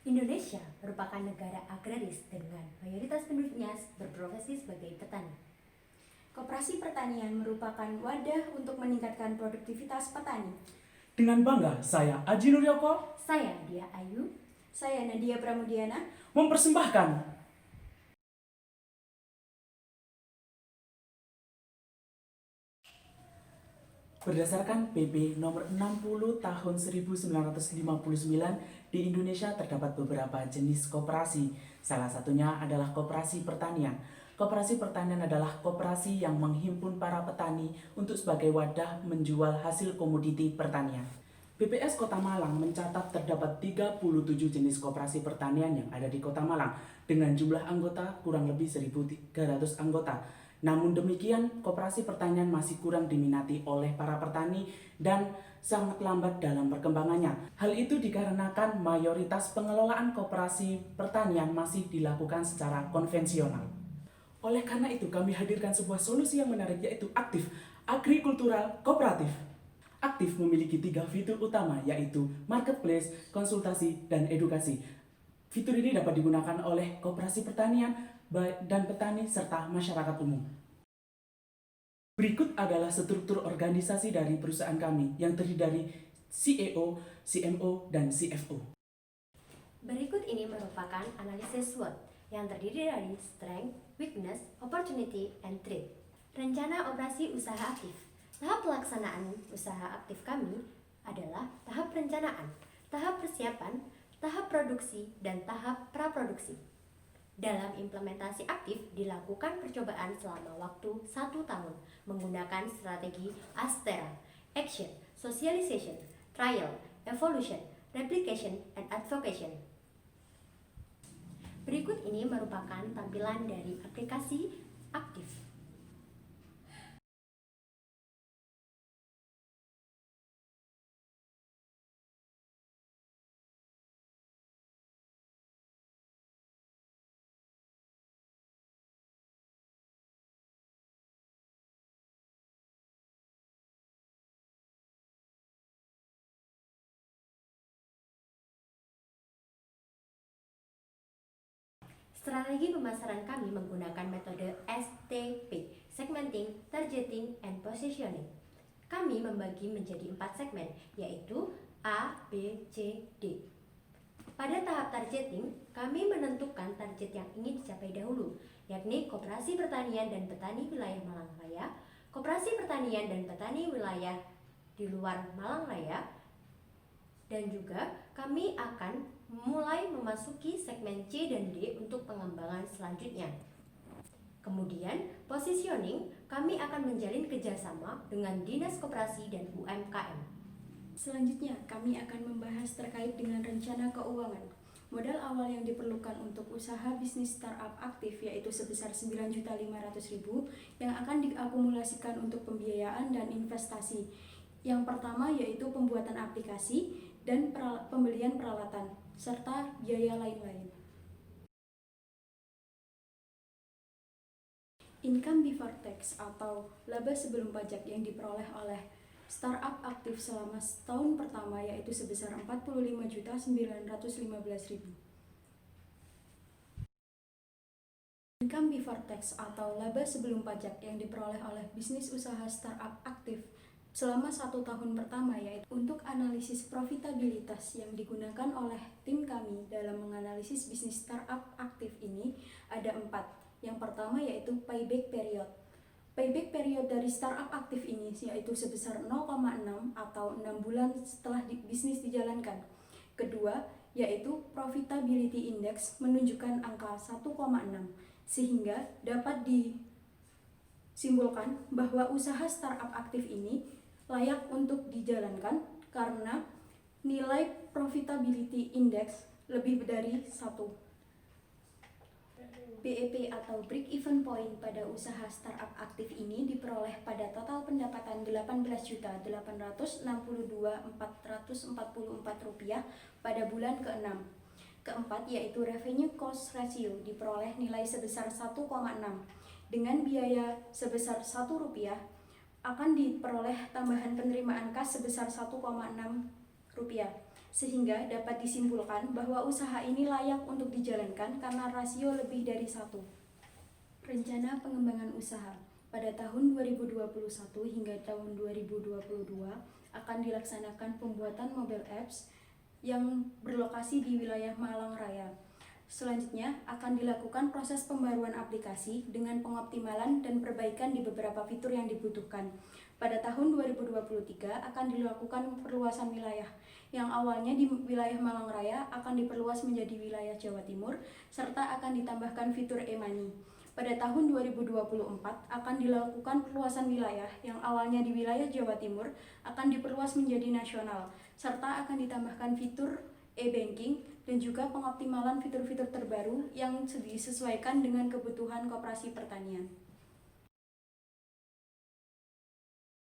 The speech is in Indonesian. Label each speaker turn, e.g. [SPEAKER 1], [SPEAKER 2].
[SPEAKER 1] Indonesia merupakan negara agraris dengan mayoritas penduduknya berprofesi sebagai petani.
[SPEAKER 2] Koperasi pertanian merupakan wadah untuk meningkatkan produktivitas petani.
[SPEAKER 3] Dengan bangga, saya Aji Nuryoko
[SPEAKER 1] Saya Dia Ayu.
[SPEAKER 2] Saya Nadia Pramudiana
[SPEAKER 3] mempersembahkan berdasarkan PP nomor 60 tahun 1959 di Indonesia terdapat beberapa jenis koperasi. Salah satunya adalah koperasi pertanian. Koperasi pertanian adalah koperasi yang menghimpun para petani untuk sebagai wadah menjual hasil komoditi pertanian. BPS Kota Malang mencatat terdapat 37 jenis koperasi pertanian yang ada di Kota Malang dengan jumlah anggota kurang lebih 1.300 anggota. Namun demikian, koperasi pertanian masih kurang diminati oleh para petani dan sangat lambat dalam perkembangannya. Hal itu dikarenakan mayoritas pengelolaan koperasi pertanian masih dilakukan secara konvensional. Oleh karena itu, kami hadirkan sebuah solusi yang menarik, yaitu Aktif Agrikultural Kooperatif. Aktif memiliki 3 fitur utama, yaitu marketplace, konsultasi, dan edukasi. Fitur ini dapat digunakan oleh koperasi pertanian dan petani serta masyarakat umum. Berikut adalah struktur organisasi dari perusahaan kami yang terdiri dari CEO, CMO, dan CFO.
[SPEAKER 1] Berikut ini merupakan analisis SWOT yang terdiri dari Strength, Weakness, Opportunity, and Threat. Rencana operasi usaha aktif. Tahap pelaksanaan usaha aktif kami adalah tahap perencanaan, tahap persiapan, tahap produksi, dan tahap praproduksi. Dalam implementasi aktif dilakukan percobaan selama waktu 1 tahun menggunakan strategi ASTERA, Action, Socialization, Trial, Evolution, Replication, and Advocation. Berikut ini merupakan tampilan dari aplikasi aktif. Strategi pemasaran kami menggunakan metode STP, Segmenting, Targeting, and Positioning. Kami membagi menjadi 4 segmen, yaitu A, B, C, D. Pada tahap targeting, kami menentukan target yang ingin dicapai dahulu, yakni koperasi pertanian dan petani wilayah Malang Raya, koperasi pertanian dan petani wilayah di luar Malang Raya, dan juga kami akan mulai memasuki segmen C dan D untuk pengembangan selanjutnya. Kemudian, positioning, kami akan menjalin kerjasama dengan Dinas Koperasi dan UMKM.
[SPEAKER 2] Selanjutnya, kami akan membahas terkait dengan rencana keuangan. Modal awal yang diperlukan untuk usaha bisnis startup aktif yaitu sebesar Rp9.500.000 yang akan diakumulasikan untuk pembiayaan dan investasi. Yang pertama yaitu pembuatan aplikasi dan pembelian peralatan, serta biaya lain-lain. Income before tax atau laba sebelum pajak yang diperoleh oleh startup aktif selama setahun pertama yaitu sebesar Rp45.915.000. Income before tax atau laba sebelum pajak yang diperoleh oleh bisnis usaha startup aktif selama 1 tahun pertama yaitu untuk analisis profitabilitas yang digunakan oleh tim kami dalam menganalisis bisnis startup aktif ini ada 4. Yang pertama yaitu payback period. Payback period dari startup aktif ini yaitu sebesar 0,6 atau 6 bulan setelah bisnis dijalankan. Kedua yaitu profitability index menunjukkan angka 1,6 sehingga dapat disimpulkan bahwa usaha startup aktif ini layak untuk dijalankan karena nilai profitability index lebih dari 1. BEP atau break even point pada usaha startup aktif ini diperoleh pada total pendapatan Rp18.822.444 pada bulan ke-6. Keempat yaitu revenue cost ratio diperoleh nilai sebesar 1,6. Dengan biaya sebesar Rp1 akan diperoleh tambahan penerimaan kas sebesar Rp1,6, sehingga dapat disimpulkan bahwa usaha ini layak untuk dijalankan karena rasio lebih dari 1. Rencana pengembangan usaha pada tahun 2021 hingga tahun 2022 akan dilaksanakan pembuatan mobile apps yang berlokasi di wilayah Malang Raya. Selanjutnya akan dilakukan proses pembaruan aplikasi dengan pengoptimalan dan perbaikan di beberapa fitur yang dibutuhkan. Pada tahun 2023 akan dilakukan perluasan wilayah, yang awalnya di wilayah Malang Raya akan diperluas menjadi wilayah Jawa Timur, serta akan ditambahkan fitur e-money. Pada tahun 2024 akan dilakukan perluasan wilayah, yang awalnya di wilayah Jawa Timur akan diperluas menjadi nasional, serta akan ditambahkan fitur e-banking dan juga pengoptimalan fitur-fitur terbaru yang disesuaikan dengan kebutuhan koperasi pertanian.